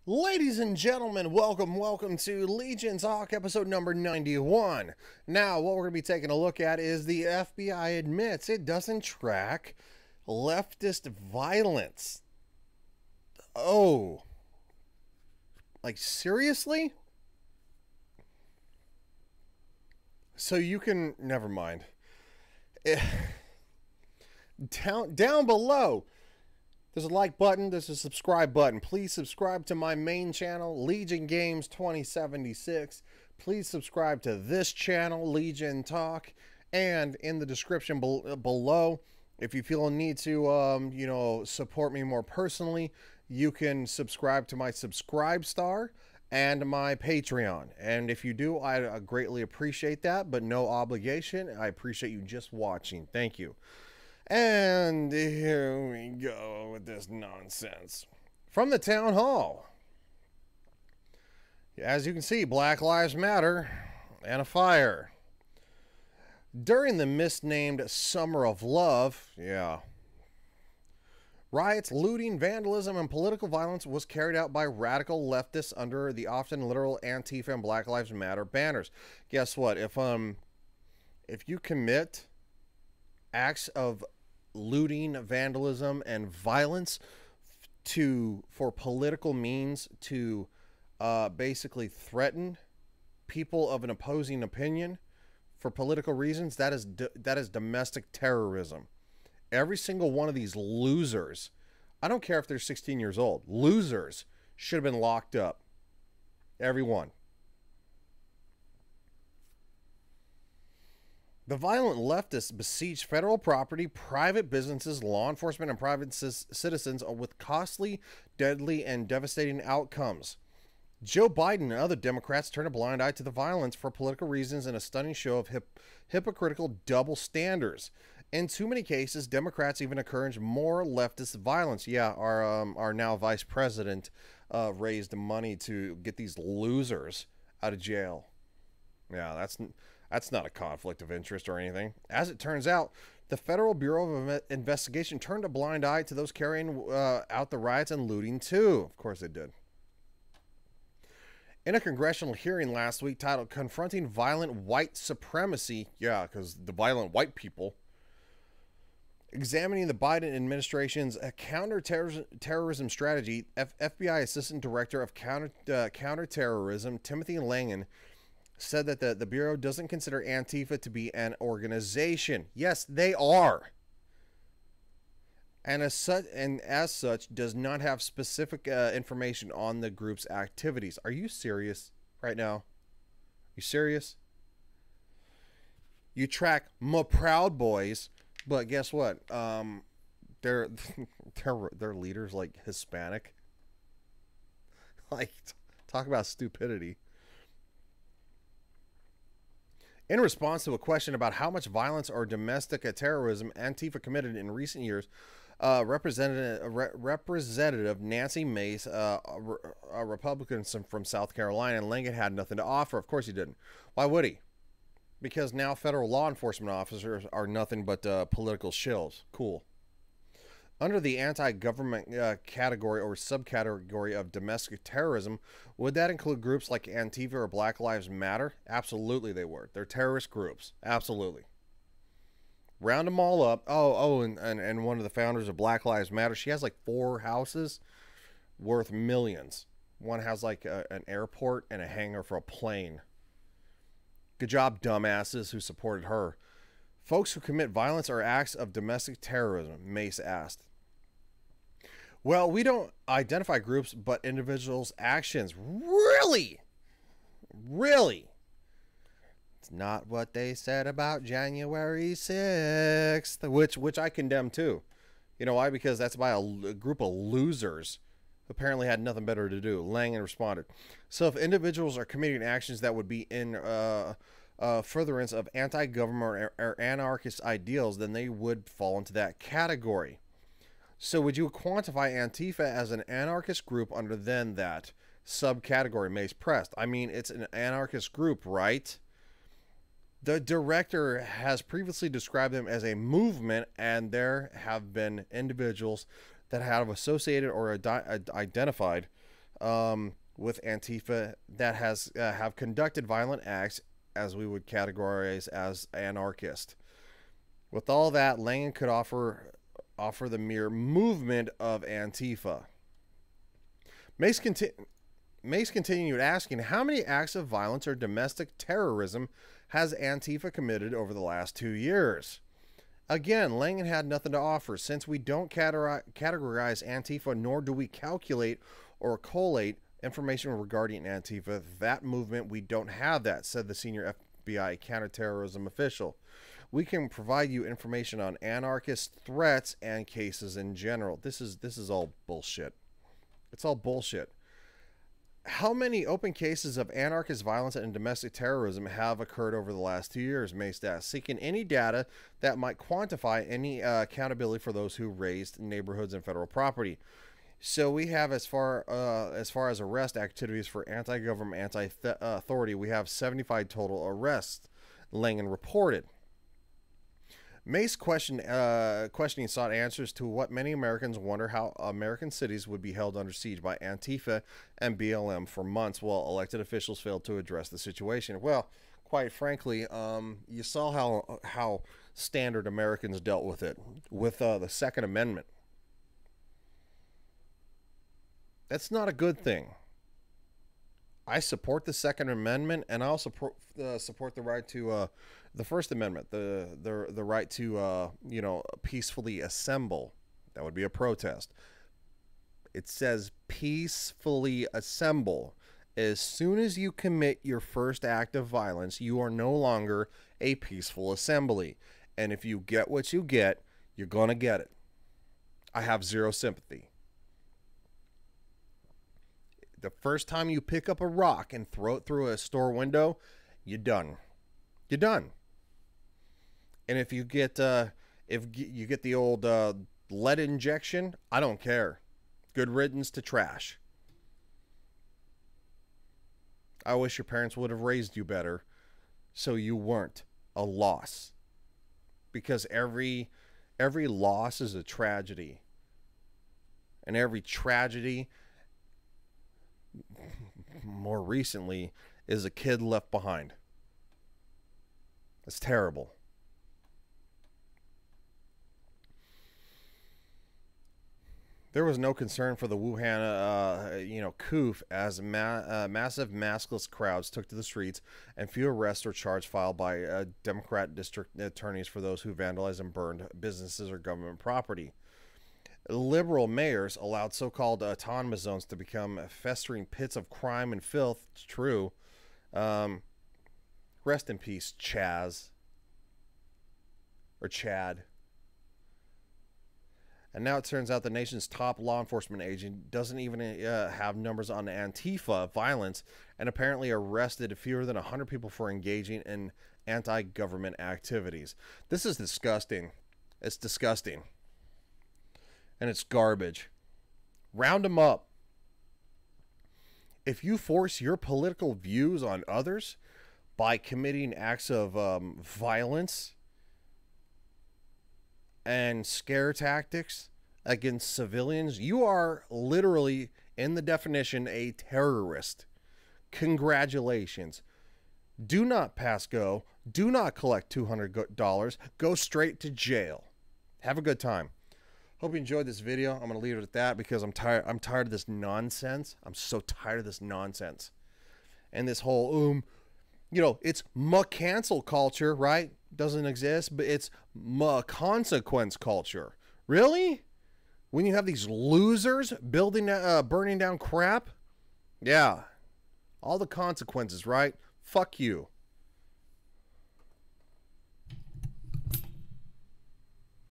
Ladies and gentlemen, welcome to Legion Talk episode number 91. Now, what we're going to be taking a look at is the FBI admits it doesn't track leftist violence. Oh. Like, seriously? So you can... Never mind. Down below... There's a like button, there's a subscribe button. Please subscribe to my main channel, Legion Games 2076. Please subscribe to this channel, Legion Talk. And in the description below, if you feel a need to, support me more personally, you can subscribe to my Subscribe Star and my Patreon. And if you do, I greatly appreciate that, but no obligation. I appreciate you just watching. Thank you. And here we go with this nonsense. From the town hall. As you can see, Black Lives Matter and a fire. During the misnamed Summer of Love, riots, looting, vandalism, and political violence was carried out by radical leftists under the often literal Antifa and Black Lives Matter banners. Guess what? If you commit acts of looting, vandalism, and violence for political means to basically threaten people of an opposing opinion for political reasons, that is domestic terrorism. Every single one of these losers, I don't care if they're 16 years old, losers should have been locked up. Every one. The violent leftists besieged federal property, private businesses, law enforcement, and private citizens with costly, deadly, and devastating outcomes. Joe Biden and other Democrats turned a blind eye to the violence for political reasons in a stunning show of hypocritical double standards. In too many cases, Democrats even encourage more leftist violence. Yeah, our now vice president raised money to get these losers out of jail. Yeah, that's not a conflict of interest or anything. As it turns out, the Federal Bureau of Investigation turned a blind eye to those carrying out the riots and looting too. Of course they did. In a congressional hearing last week titled Confronting Violent White Supremacy, yeah, because the violent white people, examining the Biden administration's counterterrorism strategy, FBI Assistant Director of Counterterrorism, Timothy Langen, said that the Bureau doesn't consider Antifa to be an organization. Yes, they are. And as such, does not have specific information on the group's activities. Are you serious right now? You serious? You track my Proud Boys, but guess what? Their leader's like Hispanic. Like, talk about stupidity. In response to a question about how much violence or domestic terrorism Antifa committed in recent years, Representative Nancy Mace, a Republican from South Carolina, and Langen had nothing to offer. Of course he didn't. Why would he? Because now federal law enforcement officers are nothing but political shills. Cool. Under the anti-government category or subcategory of domestic terrorism, would that include groups like Antifa or Black Lives Matter? Absolutely they would. They're terrorist groups. Absolutely. Round them all up. And one of the founders of Black Lives Matter, she has like 4 houses worth millions. One has like an airport and a hangar for a plane. Good job, dumbasses who supported her. Folks who commit violence are acts of domestic terrorism, Mace asked. Well, we don't identify groups, but individuals' actions. Really? Really? It's not what they said about January 6th, which I condemn too. You know why? Because that's by a group of losers who apparently had nothing better to do. Langen responded. So if individuals are committing actions that would be in furtherance of anti-government or anarchist ideals, then they would fall into that category. So would you quantify Antifa as an anarchist group under then that subcategory? Mace pressed. I mean, it's an anarchist group, right? The director has previously described them as a movement, and there have been individuals that have associated or identified with Antifa that have conducted violent acts as we would categorize as anarchist. With all that, Langan could offer the mere movement of Antifa. Mace continued asking, how many acts of violence or domestic terrorism has Antifa committed over the last 2 years? Again, Langan had nothing to offer. Since we don't categorize Antifa, nor do we calculate or collate information regarding Antifa, that movement, we don't have that, said the senior FBI counterterrorism official. We can provide you information on anarchist threats and cases in general. This is all bullshit. It's all bullshit. How many open cases of anarchist violence and domestic terrorism have occurred over the last 2 years? Mace asked, seeking any data that might quantify any accountability for those who razed neighborhoods and federal property. So we have, as far as arrest activities for anti-government, anti-authority, we have 75 total arrests, Langan reported. Mace questioning sought answers to what many Americans wonder: how American cities would be held under siege by Antifa and BLM for months while elected officials failed to address the situation. Well, quite frankly, you saw how standard Americans dealt with it with the Second Amendment. That's not a good thing. I support the Second Amendment, and I also support the right to the First Amendment, the right to peacefully assemble. That would be a protest. It says peacefully assemble. As soon as you commit your first act of violence, you are no longer a peaceful assembly. And if you get what you get, you're gonna get it. I have zero sympathy. The first time you pick up a rock and throw it through a store window, you're done. You're done. And if you get the old lead injection, I don't care. Good riddance to trash. I wish your parents would have raised you better so you weren't a loss. Because every loss is a tragedy. And every tragedy, more recently, is a kid left behind. It's terrible. There was no concern for the Wuhan, coup as massive maskless crowds took to the streets, and few arrests or charges filed by Democrat district attorneys for those who vandalized and burned businesses or government property. Liberal mayors allowed so-called autonomous zones to become festering pits of crime and filth. It's true. Rest in peace, Chaz. Or Chad. And now it turns out the nation's top law enforcement agent doesn't even have numbers on Antifa violence, and apparently arrested fewer than 100 people for engaging in anti-government activities. This is disgusting. It's disgusting. And it's garbage. Round them up. If you force your political views on others by committing acts of violence and scare tactics against civilians, you are literally, in the definition, a terrorist. Congratulations. Do not pass go. Do not collect $200. Go straight to jail. Have a good time. Hope you enjoyed this video. I'm going to leave it at that because I'm tired of this nonsense. I'm so tired of this nonsense. And this whole it's cancel culture, right? Doesn't exist, but it's consequence culture. Really? When you have these losers burning down crap? Yeah. All the consequences, right? Fuck you.